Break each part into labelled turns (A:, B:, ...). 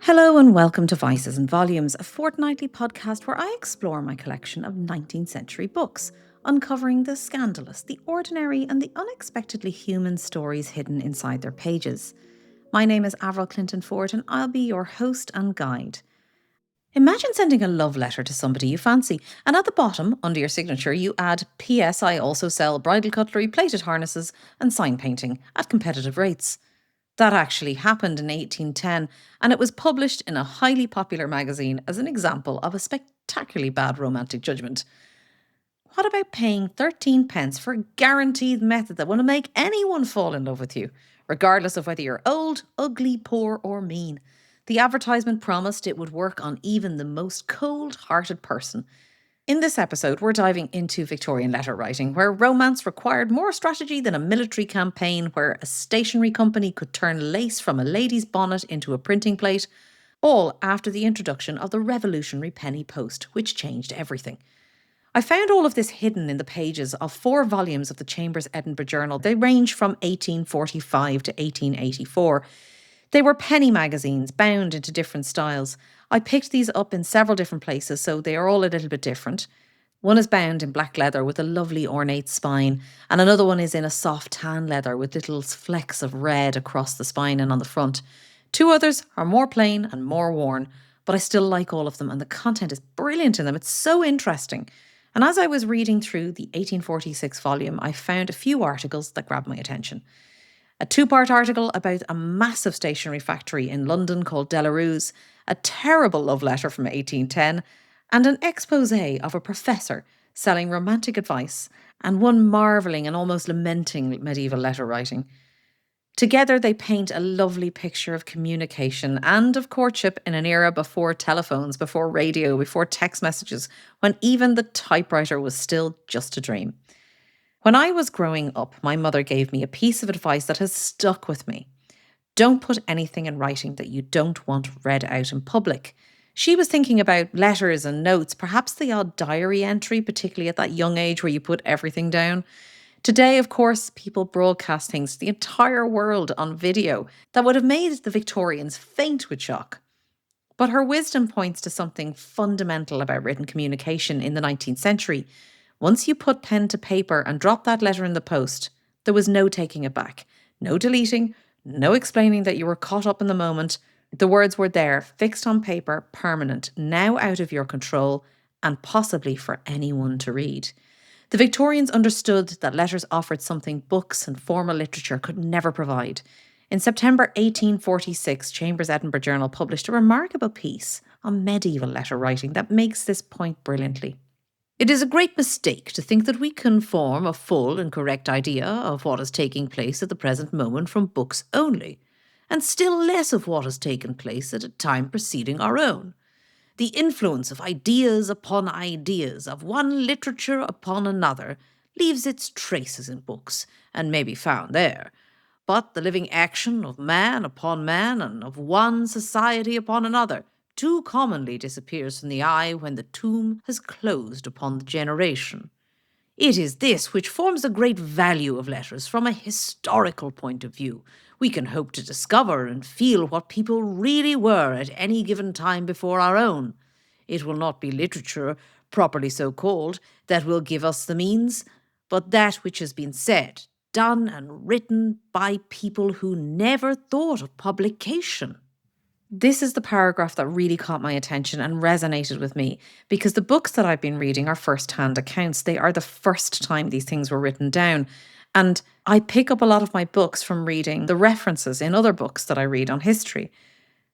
A: Hello and welcome to Vices and Volumes, a fortnightly podcast where I explore my collection of 19th century books, uncovering the scandalous, the ordinary, and the unexpectedly human stories hidden inside their pages. My name is Avril Clinton Ford and I'll be your host and guide. Imagine sending a love letter to somebody you fancy, and at the bottom, under your signature, you add P.S. I also sell bridal cutlery, plated harnesses, and sign painting at competitive rates. That actually happened in 1810, and it was published in a highly popular magazine as an example of a spectacularly bad romantic judgment. What about paying 13 pence for a guaranteed method that will make anyone fall in love with you, regardless of whether you're old, ugly, poor, or mean? The advertisement promised it would work on even the most cold-hearted person. In this episode, we're diving into Victorian letter writing, where romance required more strategy than a military campaign, where a stationery company could turn lace from a lady's bonnet into a printing plate, all after the introduction of the revolutionary penny post, which changed everything. I found all of this hidden in the pages of 4 volumes of the Chambers Edinburgh Journal. They range from 1845 to 1884. They were penny magazines bound into different styles. I picked these up in several different places, so they are all a little bit different. One is bound in black leather with a lovely ornate spine, and another one is in a soft tan leather with little flecks of red across the spine and on the front. 2 others are more plain and more worn, but I still like all of them, and the content is brilliant in them. It's so interesting. And as I was reading through the 1846 volume, I found a few articles that grabbed my attention. A 2-part article about a massive stationery factory in London called Delarue's, a terrible love letter from 1810, and an exposé of a professor selling romantic advice, and one marvelling and almost lamenting medieval letter writing. Together they paint a lovely picture of communication and of courtship in an era before telephones, before radio, before text messages, when even the typewriter was still just a dream. When I was growing up, my mother gave me a piece of advice that has stuck with me. Don't put anything in writing that you don't want read out in public. She was thinking about letters and notes, perhaps the odd diary entry, particularly at that young age where you put everything down. Today, of course, people broadcast things to the entire world on video that would have made the Victorians faint with shock. But her wisdom points to something fundamental about written communication in the 19th century. Once you put pen to paper and dropped that letter in the post, there was no taking it back, no deleting, no explaining that you were caught up in the moment. The words were there, fixed on paper, permanent, now out of your control, and possibly for anyone to read. The Victorians understood that letters offered something books and formal literature could never provide. In September 1846, Chambers Edinburgh Journal published a remarkable piece on medieval letter writing that makes this point brilliantly. It is a great mistake to think that we can form a full and correct idea of what is taking place at the present moment from books only, and still less of what has taken place at a time preceding our own. The influence of ideas upon ideas, of one literature upon another, leaves its traces in books, and may be found there. But the living action of man upon man, and of one society upon another, too commonly disappears from the eye when the tomb has closed upon the generation. It is this which forms the great value of letters from a historical point of view. We can hope to discover and feel what people really were at any given time before our own. It will not be literature, properly so called, that will give us the means, but that which has been said, done, and written by people who never thought of publication. This is the paragraph that really caught my attention and resonated with me, because the books that I've been reading are first-hand accounts. They are the first time these things were written down. And I pick up a lot of my books from reading the references in other books that I read on history.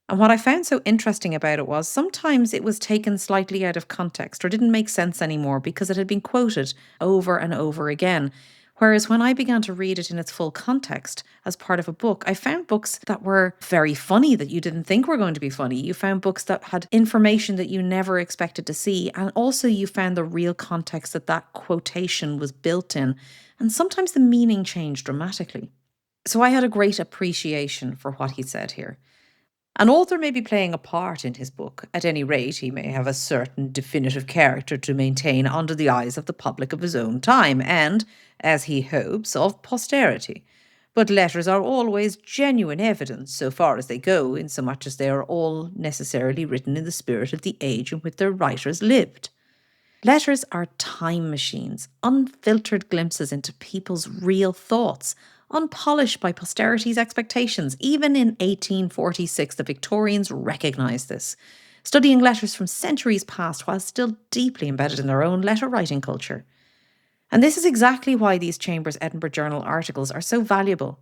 A: And what I found so interesting about it was sometimes it was taken slightly out of context or didn't make sense anymore because it had been quoted over and over again. Whereas when I began to read it in its full context as part of a book, I found books that were very funny that you didn't think were going to be funny. You found books that had information that you never expected to see. And also you found the real context that that quotation was built in. And sometimes the meaning changed dramatically. So I had a great appreciation for what he said here. An author may be playing a part in his book. At any rate, he may have a certain definitive character to maintain under the eyes of the public of his own time and, as he hopes, of posterity. But letters are always genuine evidence, so far as they go, insomuch as they are all necessarily written in the spirit of the age in which their writers lived. Letters are time machines, unfiltered glimpses into people's real thoughts, unpolished by posterity's expectations. Even in 1846, the Victorians recognised this, studying letters from centuries past while still deeply embedded in their own letter writing culture. And this is exactly why these Chambers Edinburgh Journal articles are so valuable.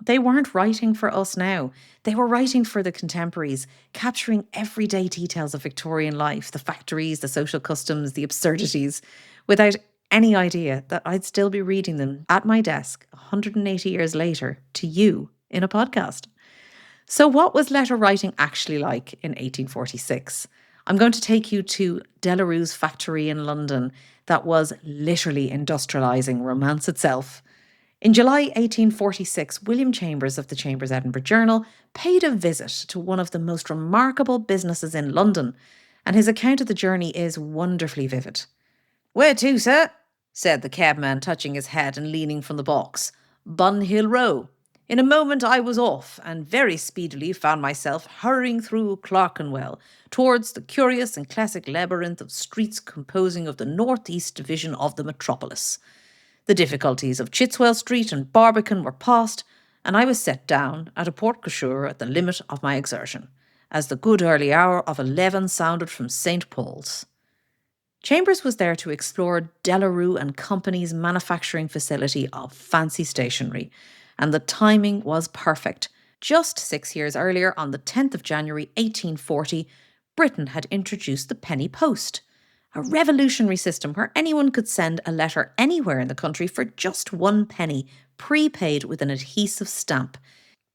A: They weren't writing for us now. They were writing for the contemporaries, capturing everyday details of Victorian life, the factories, the social customs, the absurdities, without any idea that I'd still be reading them at my desk 180 years later to you in a podcast. So, what was letter writing actually like in 1846? I'm going to take you to Delarue's factory in London that was literally industrialising romance itself. In July 1846, William Chambers of the Chambers Edinburgh Journal paid a visit to one of the most remarkable businesses in London, and his account of the journey is wonderfully vivid. "Where to, sir?" said the cabman, touching his hat and leaning from the box. "Bun Hill Row." In a moment I was off, and very speedily found myself hurrying through Clerkenwell towards the curious and classic labyrinth of streets composing of the north-east division of the metropolis. The difficulties of Chitswell Street and Barbican were past, and I was set down at a porte cochere at the limit of my exertion, as the good early hour of 11 sounded from St. Paul's. Chambers was there to explore Delarue and Company's manufacturing facility of fancy stationery, and the timing was perfect. Just 6 years earlier, on the 10th of January 1840, Britain had introduced the penny post, a revolutionary system where anyone could send a letter anywhere in the country for just 1 penny, prepaid with an adhesive stamp.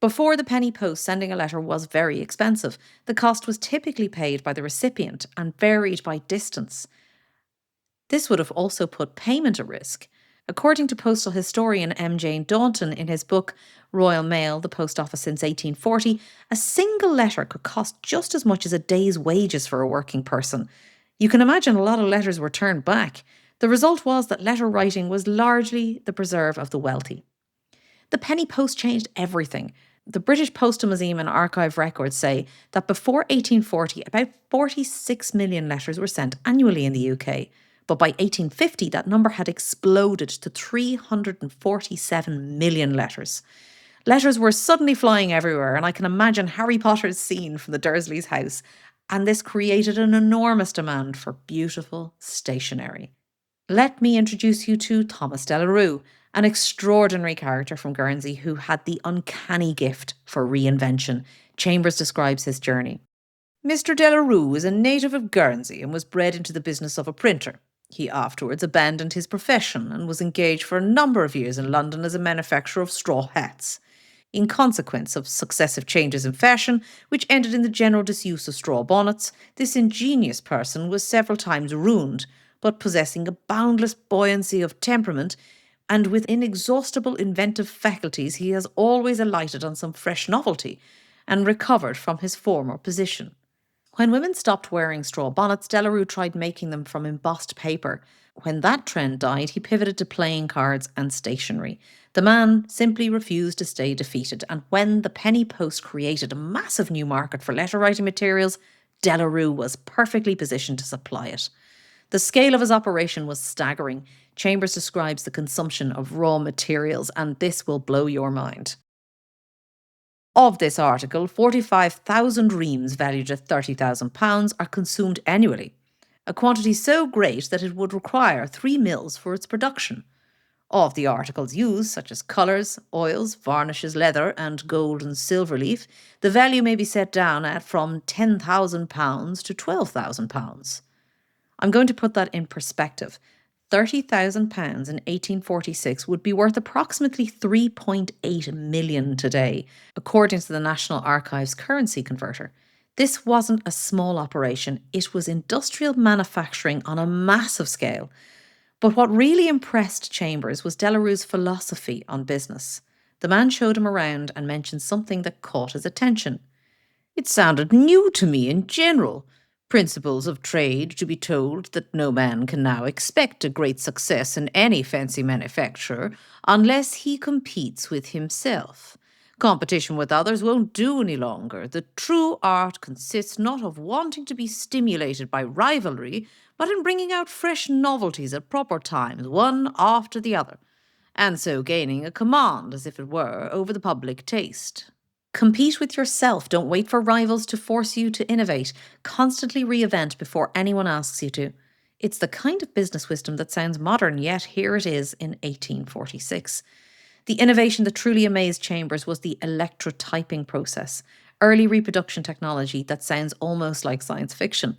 A: Before the penny post, sending a letter was very expensive. The cost was typically paid by the recipient and varied by distance. This would have also put payment at risk. According to postal historian M. Jane Daunton in his book Royal Mail, the Post Office since 1840, a single letter could cost just as much as a day's wages for a working person. You can imagine a lot of letters were turned back. The result was that letter writing was largely the preserve of the wealthy. The penny post changed everything. The British Postal Museum and Archive records say that before 1840, about 46 million letters were sent annually in the UK. But by 1850, that number had exploded to 347 million letters. Letters were suddenly flying everywhere, and I can imagine Harry Potter's scene from the Dursleys' house, and this created an enormous demand for beautiful stationery. Let me introduce you to Thomas Delarue, an extraordinary character from Guernsey who had the uncanny gift for reinvention. Chambers describes his journey. "Mr. Delarue is a native of Guernsey and was bred into the business of a printer. He afterwards abandoned his profession and was engaged for a number of years in London as a manufacturer of straw hats. In consequence of successive changes in fashion, which ended in the general disuse of straw bonnets, this ingenious person was several times ruined, but possessing a boundless buoyancy of temperament, and with inexhaustible inventive faculties, he has always alighted on some fresh novelty, and recovered from his former position." When women stopped wearing straw bonnets, Delarue tried making them from embossed paper. When that trend died, he pivoted to playing cards and stationery. The man simply refused to stay defeated, and when the penny post created a massive new market for letter writing materials, Delarue was perfectly positioned to supply it. The scale of his operation was staggering. Chambers describes the consumption of raw materials, and this will blow your mind. Of this article, 45,000 reams valued at £30,000 are consumed annually, a quantity so great that it would require 3 mills for its production. Of the articles used, such as colours, oils, varnishes, leather, and gold and silver leaf, the value may be set down at from £10,000 to £12,000. I'm going to put that in perspective. £30,000 in 1846 would be worth approximately 3.8 million today, according to the National Archives currency converter. This wasn't a small operation, it was industrial manufacturing on a massive scale. But what really impressed Chambers was Delarue's philosophy on business. The man showed him around and mentioned something that caught his attention. "It sounded new to me in general, Principles of trade to be told that no man can now expect a great success in any fancy manufacture unless he competes with himself. Competition with others won't do any longer. The true art consists not of wanting to be stimulated by rivalry, but in bringing out fresh novelties at proper times, one after the other, and so gaining a command, as if it were, over the public taste. Compete with yourself. Don't wait for rivals to force you to innovate. Constantly reinvent before anyone asks you to. It's the kind of business wisdom that sounds modern, yet here it is in 1846. The innovation that truly amazed Chambers was the electrotyping process, early reproduction technology that sounds almost like science fiction.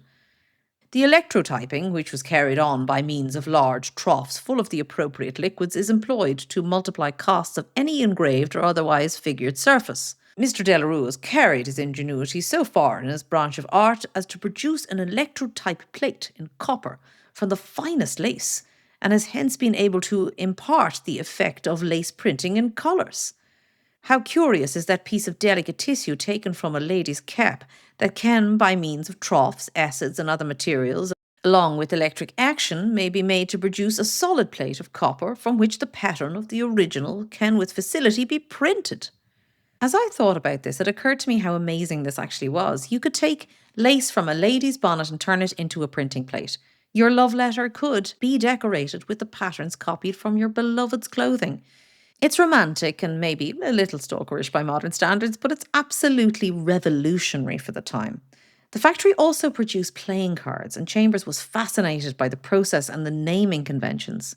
A: The electrotyping, which was carried on by means of large troughs full of the appropriate liquids, is employed to multiply costs of any engraved or otherwise figured surface. Mr. Delarue has carried his ingenuity so far in his branch of art as to produce an electrotype plate in copper from the finest lace, and has hence been able to impart the effect of lace printing in colours. How curious is that piece of delicate tissue taken from a lady's cap that can, by means of troughs, acids, and other materials, along with electric action, may be made to produce a solid plate of copper from which the pattern of the original can with facility be printed. As I thought about this, it occurred to me how amazing this actually was. You could take lace from a lady's bonnet and turn it into a printing plate. Your love letter could be decorated with the patterns copied from your beloved's clothing. It's romantic and maybe a little stalkerish by modern standards, but it's absolutely revolutionary for the time. The factory also produced playing cards, and Chambers was fascinated by the process and the naming conventions.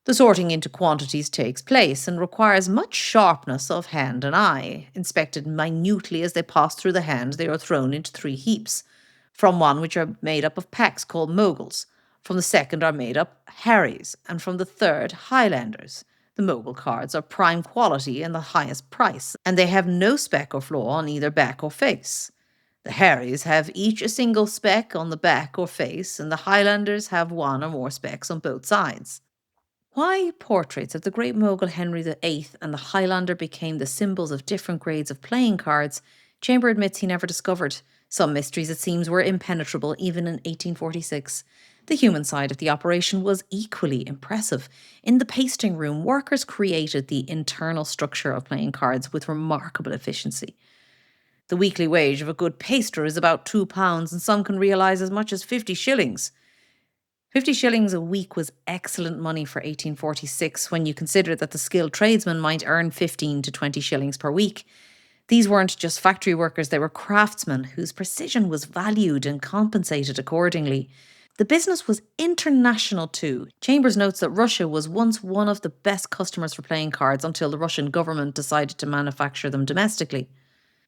A: The sorting into quantities takes place and requires much sharpness of hand and eye. Inspected minutely as they pass through the hand, they are thrown into 3 heaps. From one which are made up of packs called moguls. From the second are made up Harrys, and from the third Highlanders. The mogul cards are prime quality and the highest price, and they have no speck or flaw on either back or face. The Harrys have each a single speck on the back or face, and the Highlanders have 1 or more specks on both sides. Why portraits of the great Mogul Henry VIII and the Highlander became the symbols of different grades of playing cards, Chamber admits he never discovered. Some mysteries, it seems, were impenetrable even in 1846. The human side of the operation was equally impressive. In the pasting room, workers created the internal structure of playing cards with remarkable efficiency. The weekly wage of a good paster is about £2, and some can realise as much as 50 shillings. 50 shillings a week was excellent money for 1846 when you consider that the skilled tradesman might earn 15 to 20 shillings per week. These weren't just factory workers, they were craftsmen whose precision was valued and compensated accordingly. The business was international too. Chambers notes that Russia was once one of the best customers for playing cards until the Russian government decided to manufacture them domestically.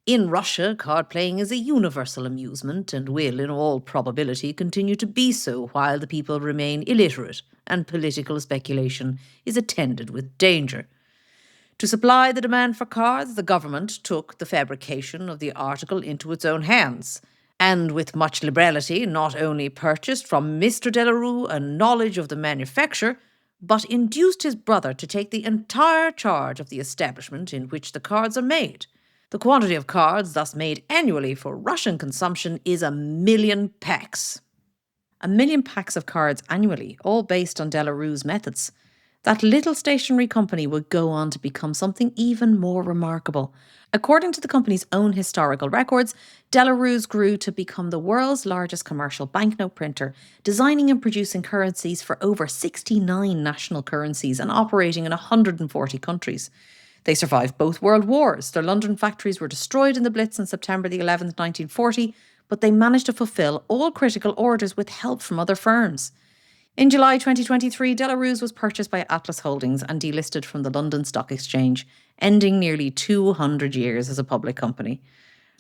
A: In Russia, card playing is a universal amusement and will, in all probability, continue to be so while the people remain illiterate and political speculation is attended with danger. To supply the demand for cards, the government took the fabrication of the article into its own hands, and with much liberality not only purchased from Mr. Delarue a knowledge of the manufacture, but induced his brother to take the entire charge of the establishment in which the cards are made. The quantity of cards thus made annually for Russian consumption is 1,000,000 packs. 1,000,000 packs of cards annually, all based on Delarue's methods. That little stationery company would go on to become something even more remarkable. According to the company's own historical records, Delarue's grew to become the world's largest commercial banknote printer, designing and producing currencies for over 69 national currencies and operating in 140 countries. They survived both world wars. Their London factories were destroyed in the Blitz on September the 11th, 1940, but they managed to fulfill all critical orders with help from other firms. In July 2023, Delarue's was purchased by Atlas Holdings and delisted from the London Stock Exchange, ending nearly 200 years as a public company.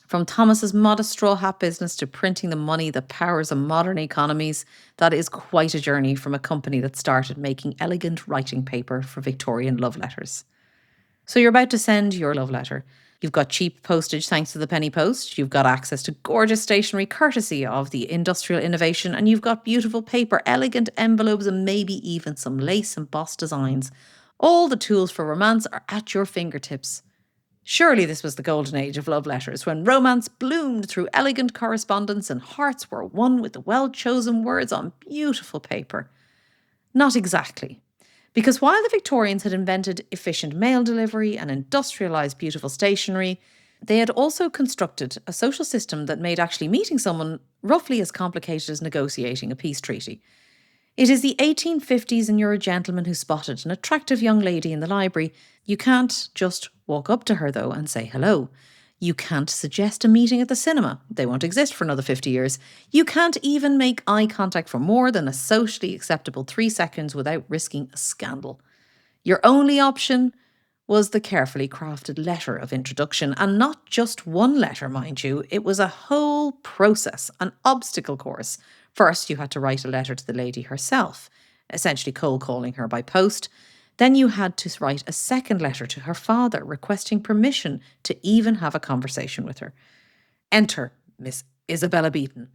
A: From Thomas's modest straw hat business to printing the money that powers the modern economies, that is quite a journey from a company that started making elegant writing paper for Victorian love letters. So you're about to send your love letter. You've got cheap postage thanks to the penny post. You've got access to gorgeous stationery courtesy of the industrial innovation. And you've got beautiful paper, elegant envelopes, and maybe even some lace embossed designs. All the tools for romance are at your fingertips. Surely this was the golden age of love letters, when romance bloomed through elegant correspondence and hearts were won with the well-chosen words on beautiful paper. Not exactly. Because while the Victorians had invented efficient mail delivery and industrialised beautiful stationery, they had also constructed a social system that made actually meeting someone roughly as complicated as negotiating a peace treaty. It is the 1850s and you're a gentleman who spotted an attractive young lady in the library. You can't just walk up to her, though, and say hello. You can't suggest a meeting at the cinema. They won't exist for another 50 years. You can't even make eye contact for more than a socially acceptable 3 seconds without risking a scandal. Your only option was the carefully crafted letter of introduction, and not just one letter, mind you. It was a whole process, an obstacle course. First, you had to write a letter to the lady herself, essentially cold calling her by post. Then you had to write a second letter to her father, requesting permission to even have a conversation with her. Enter Miss Isabella Beeton,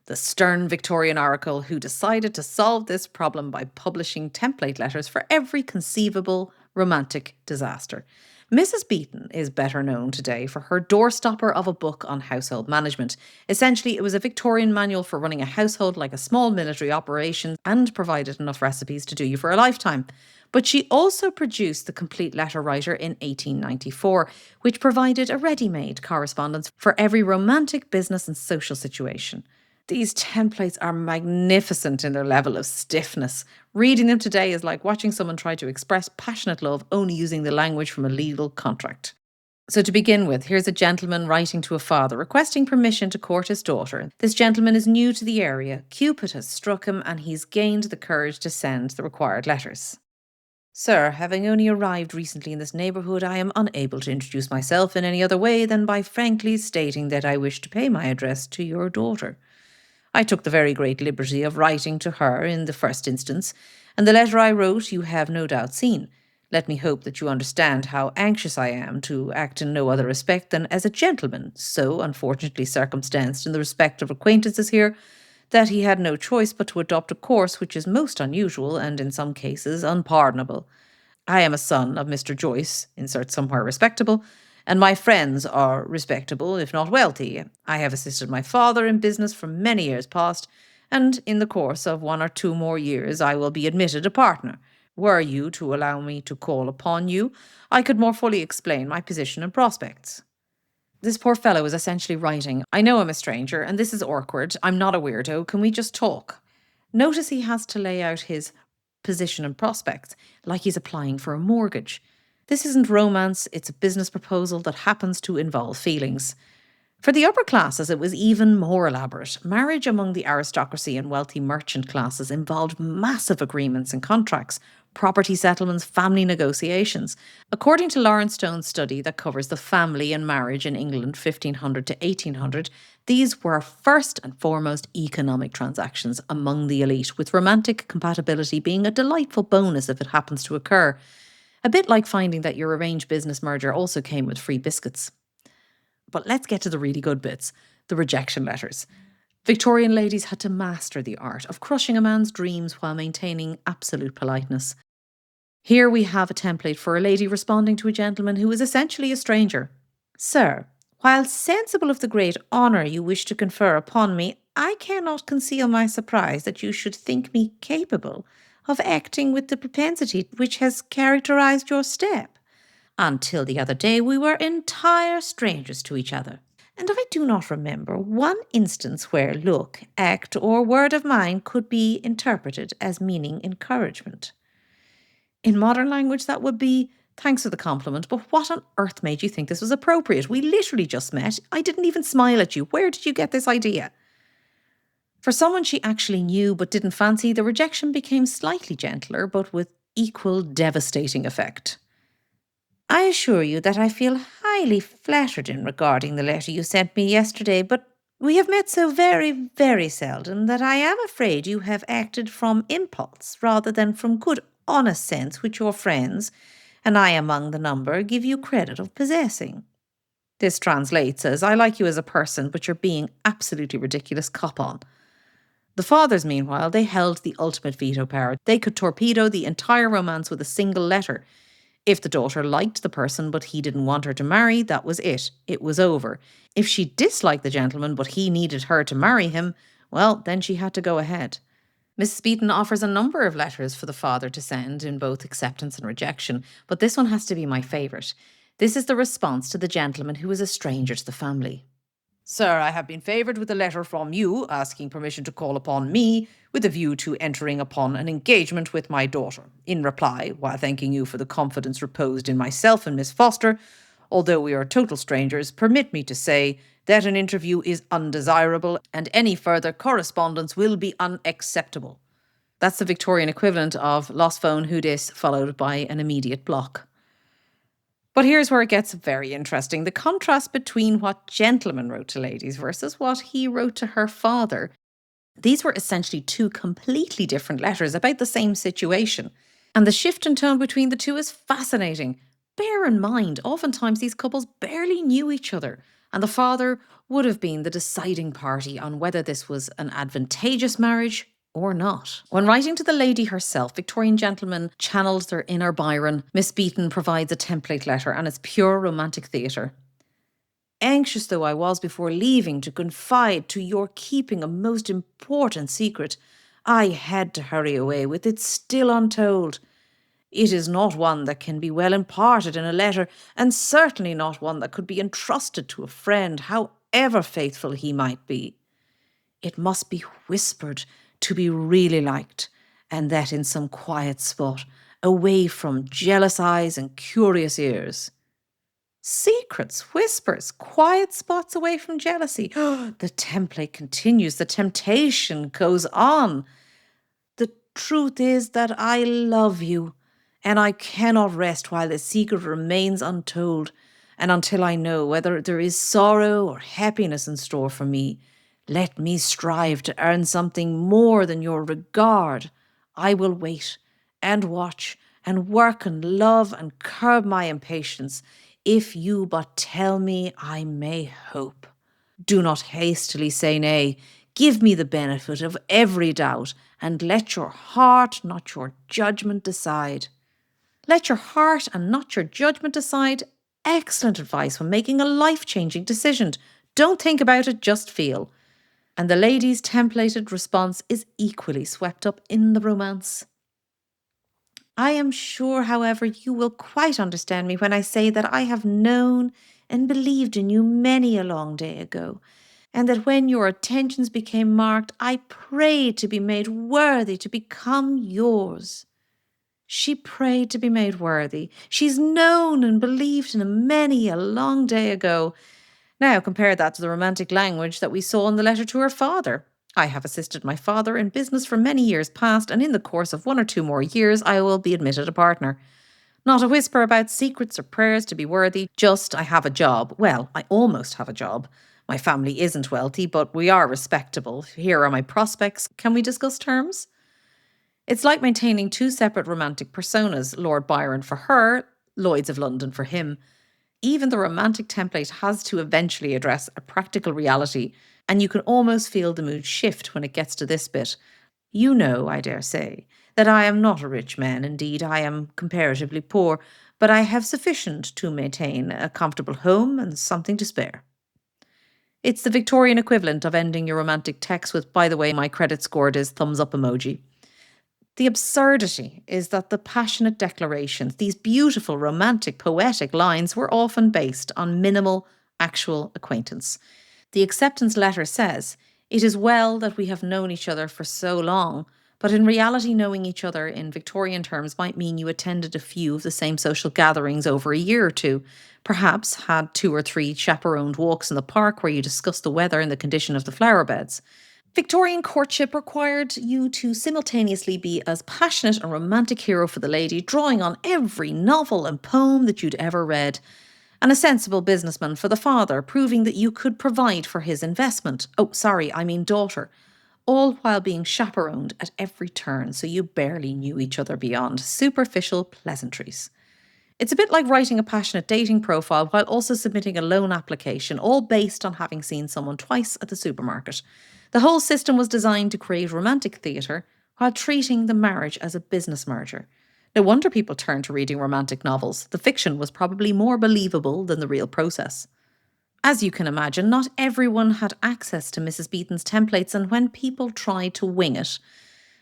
A: the stern Victorian oracle who decided to solve this problem by publishing template letters for every conceivable romantic disaster. Mrs. Beeton is better known today for her doorstopper of a book on household management. Essentially, it was a Victorian manual for running a household like a small military operation and provided enough recipes to do you for a lifetime. But she also produced the Complete Letter Writer in 1894, which provided a ready-made correspondence for every romantic, business and social situation. These templates are magnificent in their level of stiffness. Reading them today is like watching someone try to express passionate love only using the language from a legal contract. So to begin with, here's a gentleman writing to a father requesting permission to court his daughter. This gentleman is new to the area. Cupid has struck him and he's gained the courage to send the required letters. Sir, having only arrived recently in this neighbourhood, I am unable to introduce myself in any other way than by frankly stating that I wish to pay my address to your daughter. I took the very great liberty of writing to her in the first instance, and the letter I wrote you have no doubt seen. Let me hope that you understand how anxious I am to act in no other respect than as a gentleman, so unfortunately circumstanced in the respect of acquaintances here, that he had no choice but to adopt a course which is most unusual and in some cases unpardonable. I am a son of Mr. Joyce, insert somewhere respectable, and my friends are respectable, if not wealthy. I have assisted my father in business for many years past, and in the course of 1 or 2 more years I will be admitted a partner. Were you to allow me to call upon you, I could more fully explain my position and prospects. This poor fellow is essentially writing, I know I'm a stranger, and this is awkward. I'm not a weirdo. Can we just talk? Notice he has to lay out his position and prospects like he's applying for a mortgage. This isn't romance, it's a business proposal that happens to involve feelings. For the upper classes, it was even more elaborate. Marriage among the aristocracy and wealthy merchant classes involved massive agreements and contracts, property settlements, family negotiations. According to Lawrence Stone's study that covers the family and marriage in England 1500 to 1800, these were first and foremost economic transactions among the elite, with romantic compatibility being a delightful bonus if it happens to occur. A bit like finding that your arranged business merger also came with free biscuits. But let's get to the really good bits, the rejection letters. Victorian ladies had to master the art of crushing a man's dreams while maintaining absolute politeness. Here we have a template for a lady responding to a gentleman who is essentially a stranger. Sir, while sensible of the great honour you wish to confer upon me, I cannot conceal my surprise that you should think me capable of acting with the propensity which has characterised your step. Until the other day we were entire strangers to each other, and I do not remember one instance where look, act, or word of mine could be interpreted as meaning encouragement. In modern language that would be, thanks for the compliment, but what on earth made you think this was appropriate? We literally just met. I didn't even smile at you. Where did you get this idea? For someone she actually knew but didn't fancy, the rejection became slightly gentler, but with equal devastating effect. I assure you that I feel highly flattered in regarding the letter you sent me yesterday, but we have met so very, very seldom that I am afraid you have acted from impulse rather than from good, honest sense which your friends, and I among the number, give you credit of possessing. This translates as, I like you as a person, but you're being absolutely ridiculous, cop on. The fathers, meanwhile, they held the ultimate veto power. They could torpedo the entire romance with a single letter. If the daughter liked the person but he didn't want her to marry, that was it. It was over. If she disliked the gentleman but he needed her to marry him, well, then she had to go ahead. Mrs. Beaton offers a number of letters for the father to send in both acceptance and rejection, but this one has to be my favourite. This is the response to the gentleman who is a stranger to the family. Sir, I have been favoured with a letter from you asking permission to call upon me with a view to entering upon an engagement with my daughter. In reply, while thanking you for the confidence reposed in myself and Miss Foster, although we are total strangers, permit me to say that an interview is undesirable and any further correspondence will be unacceptable. That's the Victorian equivalent of lost phone, who dis, followed by an immediate block. But here's where it gets very interesting. The contrast between what gentleman wrote to ladies versus what he wrote to her father. These were essentially two completely different letters about the same situation. And the shift in tone between the two is fascinating. Bear in mind, oftentimes these couples barely knew each other, and the father would have been the deciding party on whether this was an advantageous marriage or not. When writing to the lady herself, Victorian gentlemen channeled their inner Byron. Miss Beaton provides a template letter, and it's pure romantic theatre. Anxious though I was before leaving to confide to your keeping a most important secret, I had to hurry away with it still untold. It is not one that can be well imparted in a letter, and certainly not one that could be entrusted to a friend, however faithful he might be. It must be whispered to be really liked, and that in some quiet spot, away from jealous eyes and curious ears. Secrets, whispers, quiet spots away from jealousy. The template continues, the temptation goes on. The truth is that I love you, and I cannot rest while the secret remains untold, and until I know whether there is sorrow or happiness in store for me. Let me strive to earn something more than your regard. I will wait and watch and work and love and curb my impatience. If you but tell me, I may hope. Do not hastily say nay. Give me the benefit of every doubt, and let your heart, not your judgment, decide. Let your heart and not your judgment decide. Excellent advice when making a life-changing decision. Don't think about it, just feel. And the lady's templated response is equally swept up in the romance. I am sure, however, you will quite understand me when I say that I have known and believed in you many a long day ago, and that when your attentions became marked, I prayed to be made worthy to become yours. She prayed to be made worthy. She's known and believed in many a long day ago. Now compare that to the romantic language that we saw in the letter to her father. I have assisted my father in business for many years past, and in the course of 1 or 2 more years I will be admitted a partner. Not a whisper about secrets or prayers to be worthy, just I have a job. Well, I almost have a job. My family isn't wealthy, but we are respectable. Here are my prospects. Can we discuss terms? It's like maintaining 2 separate romantic personas, Lord Byron for her, Lloyd's of London for him. Even the romantic template has to eventually address a practical reality, and you can almost feel the mood shift when it gets to this bit. You know, I dare say, that I am not a rich man. Indeed, I am comparatively poor, but I have sufficient to maintain a comfortable home and something to spare. It's the Victorian equivalent of ending your romantic text with, by the way, my credit scored is thumbs up emoji. The absurdity is that the passionate declarations, these beautiful, romantic, poetic lines, were often based on minimal, actual acquaintance. The acceptance letter says, "It is well that we have known each other for so long," but in reality knowing each other in Victorian terms might mean you attended a few of the same social gatherings over a year or two, perhaps had 2 or 3 chaperoned walks in the park where you discussed the weather and the condition of the flower beds. Victorian courtship required you to simultaneously be as passionate and romantic hero for the lady, drawing on every novel and poem that you'd ever read, and a sensible businessman for the father, proving that you could provide for his investment. Daughter. All while being chaperoned at every turn, so you barely knew each other beyond superficial pleasantries. It's a bit like writing a passionate dating profile while also submitting a loan application, all based on having seen someone twice at the supermarket. The whole system was designed to create romantic theatre while treating the marriage as a business merger. No wonder people turned to reading romantic novels. The fiction was probably more believable than the real process. As you can imagine, not everyone had access to Mrs. Beeton's templates, and when people tried to wing it,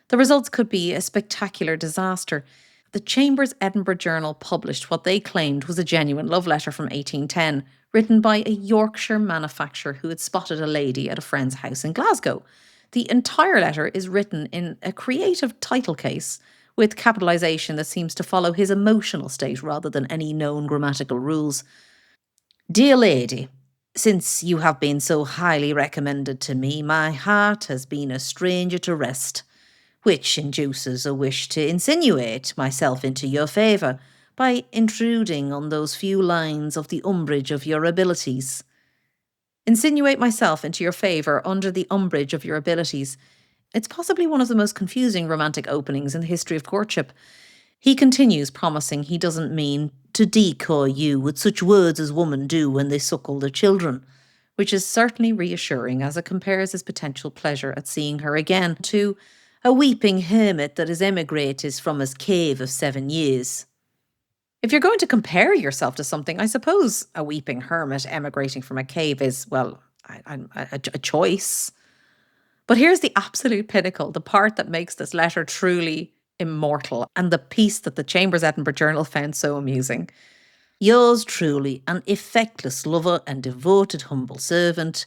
A: the results could be a spectacular disaster. The Chamber's Edinburgh Journal published what they claimed was a genuine love letter from 1810, written by a Yorkshire manufacturer who had spotted a lady at a friend's house in Glasgow. The entire letter is written in a creative title case, with capitalisation that seems to follow his emotional state rather than any known grammatical rules. Dear lady, since you have been so highly recommended to me, my heart has been a stranger to rest, which induces a wish to insinuate myself into your favour by intruding on those few lines of the umbrage of your abilities. Insinuate myself into your favour under the umbrage of your abilities. It's possibly one of the most confusing romantic openings in the history of courtship. He continues, promising he doesn't mean to decoy you with such words as women do when they suckle their children, which is certainly reassuring as it compares his potential pleasure at seeing her again to a weeping hermit that has emigrated from his cave of 7 years. If you're going to compare yourself to something, I suppose a weeping hermit emigrating from a cave is, well, a choice. But here's the absolute pinnacle, the part that makes this letter truly immortal, and the piece that the Chamber's Edinburgh Journal found so amusing. Yours truly, an effectless lover and devoted humble servant,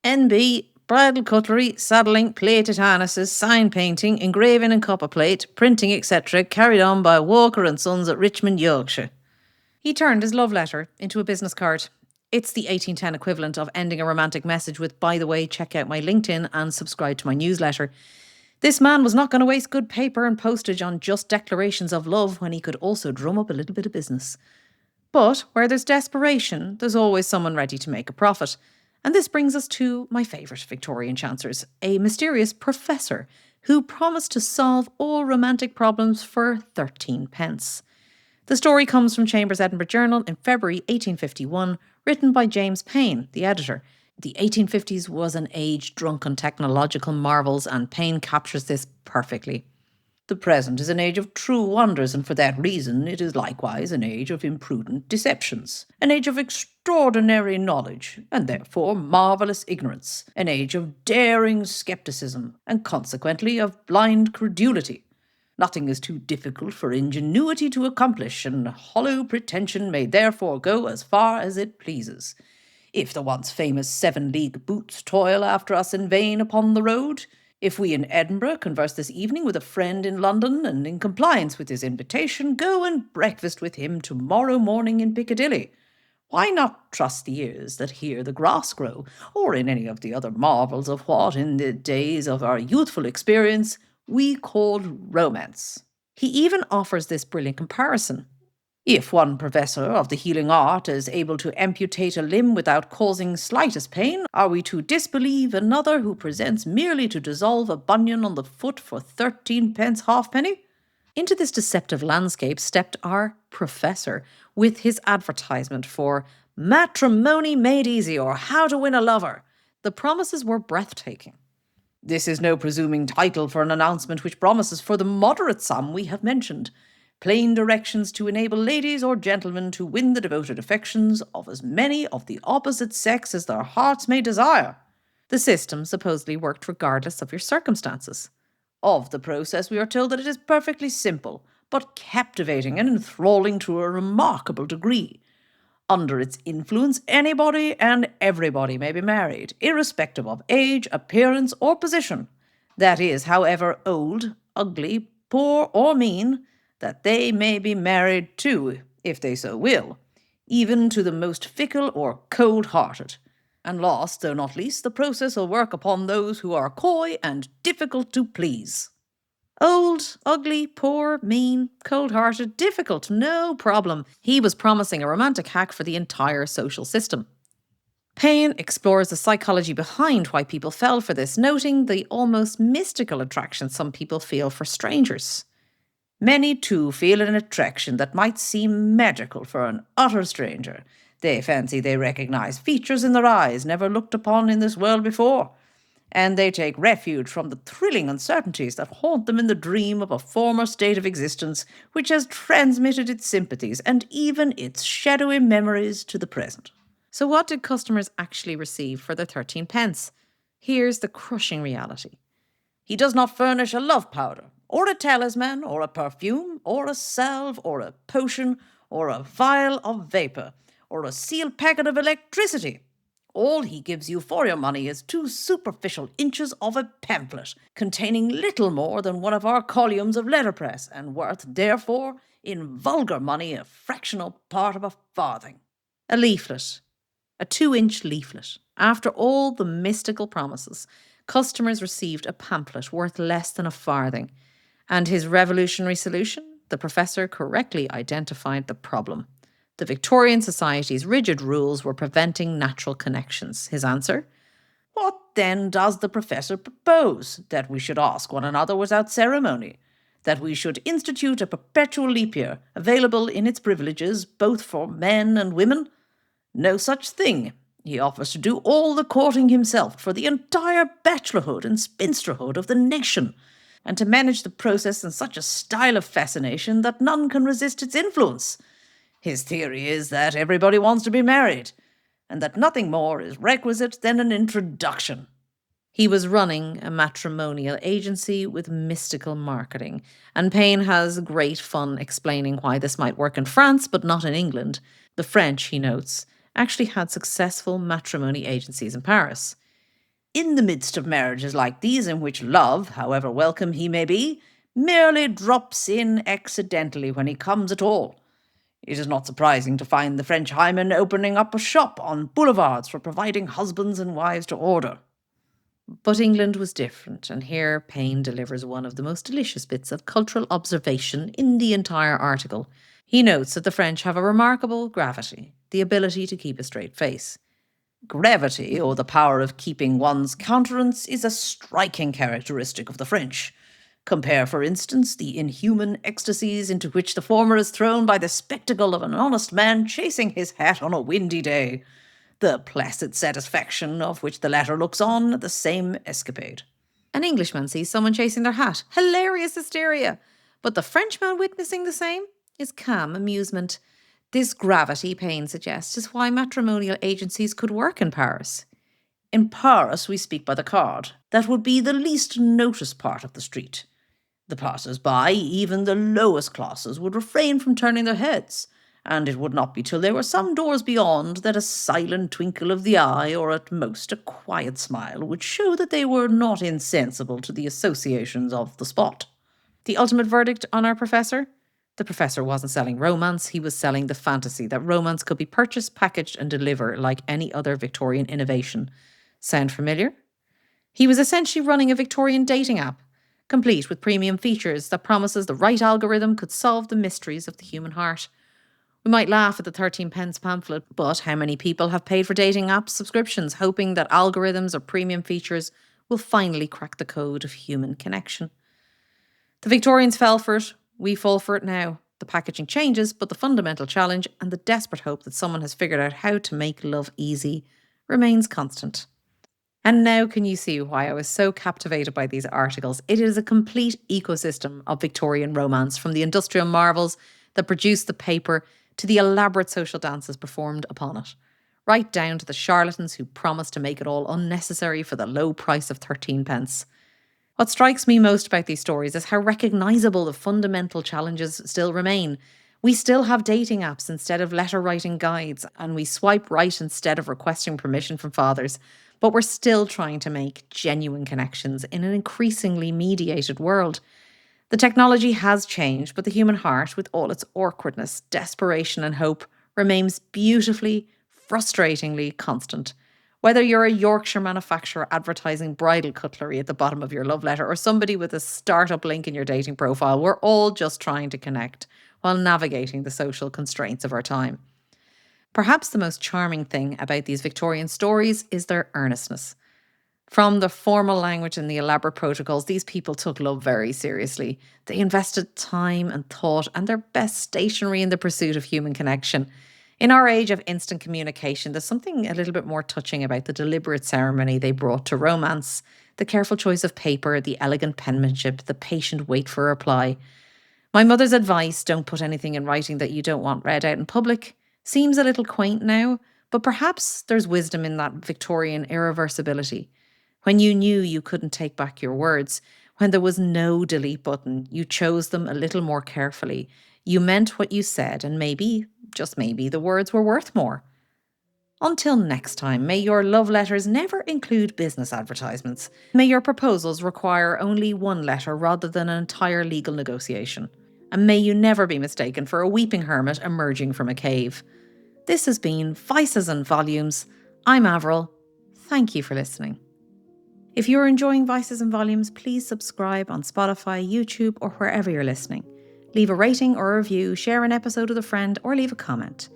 A: N.B. Bridle Cutlery, saddling, plated harnesses, sign painting, engraving and copperplate, printing, etc., carried on by Walker and Sons at Richmond, Yorkshire. He turned his love letter into a business card. It's the 1810 equivalent of ending a romantic message with, by the way, check out my LinkedIn and subscribe to my newsletter. This man was not going to waste good paper and postage on just declarations of love when he could also drum up a little bit of business. But where there's desperation, there's always someone ready to make a profit. And this brings us to my favourite Victorian chancers, a mysterious professor who promised to solve all romantic problems for 13pence. The story comes from Chamber's Edinburgh Journal in February 1851, written by James Paine, the editor. The 1850s was an age drunk on technological marvels, and Paine captures this perfectly. The present is an age of true wonders, and for that reason it is likewise an age of imprudent deceptions, an age of extraordinary knowledge, and therefore marvellous ignorance, an age of daring scepticism, and consequently of blind credulity. Nothing is too difficult for ingenuity to accomplish, and hollow pretension may therefore go as far as it pleases. If the once famous 7-league boots toil after us in vain upon the road, if we in Edinburgh converse this evening with a friend in London, and in compliance with his invitation go and breakfast with him tomorrow morning in Piccadilly, why not trust the ears that hear the grass grow, or in any of the other marvels of what, in the days of our youthful experience, we called romance? He even offers this brilliant comparison. If one professor of the healing art is able to amputate a limb without causing slightest pain, are we to disbelieve another who presents merely to dissolve a bunion on the foot for 13pence halfpenny? Into this deceptive landscape stepped our professor with his advertisement for Matrimony Made Easy, or How to Win a Lover. The promises were breathtaking. This is no presuming title for an announcement which promises for the moderate sum we have mentioned. Plain directions to enable ladies or gentlemen to win the devoted affections of as many of the opposite sex as their hearts may desire. The system supposedly worked regardless of your circumstances. Of the process, we are told that it is perfectly simple, but captivating and enthralling to a remarkable degree. Under its influence, anybody and everybody may be married, irrespective of age, appearance, or position. That is, however old, ugly, poor, or mean, that they may be married to, if they so will, even to the most fickle or cold-hearted. And last, though not least, the process will work upon those who are coy and difficult to please. Old, ugly, poor, mean, cold-hearted, difficult, no problem. He was promising a romantic hack for the entire social system. Paine explores the psychology behind why people fell for this, noting the almost mystical attraction some people feel for strangers. Many, too, feel an attraction that might seem magical for an utter stranger. They fancy they recognize features in their eyes never looked upon in this world before. and they take refuge from the thrilling uncertainties that haunt them in the dream of a former state of existence which has transmitted its sympathies and even its shadowy memories to the present. So what did customers actually receive for their 13 pence? Here's the crushing reality. He does not furnish a love powder, or a talisman, or a perfume, or a salve, or a potion, or a vial of vapour, or a sealed packet of electricity. All he gives you for your money is 2 superficial inches of a pamphlet, containing little more than one of our columns of letterpress, and worth, therefore, in vulgar money, a fractional part of a farthing. A leaflet. A 2-inch leaflet. After all the mystical promises, customers received a pamphlet worth less than a farthing. And his revolutionary solution? The professor correctly identified the problem. The Victorian society's rigid rules were preventing natural connections. His answer? What then does the professor propose? That we should ask one another without ceremony? That we should institute a perpetual leap year, available in its privileges both for men and women? No such thing. He offers to do all the courting himself for the entire bachelorhood and spinsterhood of the nation, and to manage the process in such a style of fascination that none can resist its influence. His theory is that everybody wants to be married, and that nothing more is requisite than an introduction. He was running a matrimonial agency with mystical marketing, and Payne has great fun explaining why this might work in France but not in England. The French, he notes, actually had successful matrimony agencies in Paris. In the midst of marriages like these, in which love, however welcome he may be, merely drops in accidentally when he comes at all. It is not surprising to find the French hymen opening up a shop on boulevards for providing husbands and wives to order. But England was different, and here Payne delivers one of the most delicious bits of cultural observation in the entire article. He notes that the French have a remarkable gravity, the ability to keep a straight face. Gravity, or the power of keeping one's countenance, is a striking characteristic of the French. Compare, for instance, the inhuman ecstasies into which the former is thrown by the spectacle of an honest man chasing his hat on a windy day, the placid satisfaction of which the latter looks on at the same escapade. An Englishman sees someone chasing their hat. Hilarious hysteria! But the Frenchman witnessing the same is calm amusement. This gravity, Payne suggests, is why matrimonial agencies could work in Paris. In Paris, we speak by the card. That would be the least noticed part of the street. The passers-by, even the lowest classes, would refrain from turning their heads, and it would not be till they were some doors beyond that a silent twinkle of the eye, or at most a quiet smile, would show that they were not insensible to the associations of the spot. The ultimate verdict on our professor? The professor wasn't selling romance, he was selling the fantasy that romance could be purchased, packaged, and delivered like any other Victorian innovation. Sound familiar? He was essentially running a Victorian dating app, complete with premium features that promises the right algorithm could solve the mysteries of the human heart. We might laugh at the 13-pence pamphlet, but how many people have paid for dating app subscriptions hoping that algorithms or premium features will finally crack the code of human connection? The Victorians fell for it. We fall for it now. The packaging changes, but the fundamental challenge and the desperate hope that someone has figured out how to make love easy remains constant. And now can you see why I was so captivated by these articles? It is a complete ecosystem of Victorian romance, from the industrial marvels that produced the paper to the elaborate social dances performed upon it, right down to the charlatans who promised to make it all unnecessary for the low price of 13 pence. What strikes me most about these stories is how recognisable the fundamental challenges still remain. We still have dating apps instead of letter-writing guides, and we swipe right instead of requesting permission from fathers, but we're still trying to make genuine connections in an increasingly mediated world. The technology has changed, but the human heart, with all its awkwardness, desperation and hope, remains beautifully, frustratingly constant. Whether you're a Yorkshire manufacturer advertising bridal cutlery at the bottom of your love letter, or somebody with a startup link in your dating profile, we're all just trying to connect while navigating the social constraints of our time. Perhaps the most charming thing about these Victorian stories is their earnestness. From the formal language and the elaborate protocols, these people took love very seriously. They invested time and thought and their best stationery in the pursuit of human connection. In our age of instant communication, there's something a little bit more touching about the deliberate ceremony they brought to romance, the careful choice of paper, the elegant penmanship, the patient wait for a reply. My mother's advice, don't put anything in writing that you don't want read out in public, seems a little quaint now, but perhaps there's wisdom in that Victorian irreversibility. When you knew you couldn't take back your words, when there was no delete button, you chose them a little more carefully. You meant what you said, and maybe, just maybe, the words were worth more. Until next time, may your love letters never include business advertisements. May your proposals require only one letter rather than an entire legal negotiation. And may you never be mistaken for a weeping hermit emerging from a cave. This has been Vices and Volumes. I'm Avril. Thank you for listening. If you're enjoying Vices and Volumes, please subscribe on Spotify, YouTube, or wherever you're listening. Leave a rating or a review, share an episode with a friend, or leave a comment.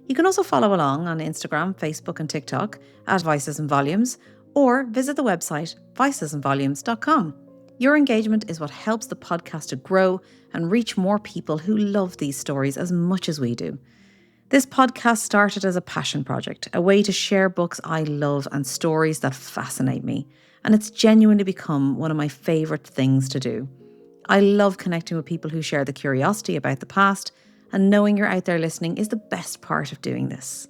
A: You can also follow along on Instagram, Facebook, and TikTok at Vices and Volumes, or visit the website vicesandvolumes.com. Your engagement is what helps the podcast to grow and reach more people who love these stories as much as we do. This podcast started as a passion project, a way to share books I love and stories that fascinate me, and it's genuinely become one of my favourite things to do. I love connecting with people who share the curiosity about the past, and knowing you're out there listening is the best part of doing this.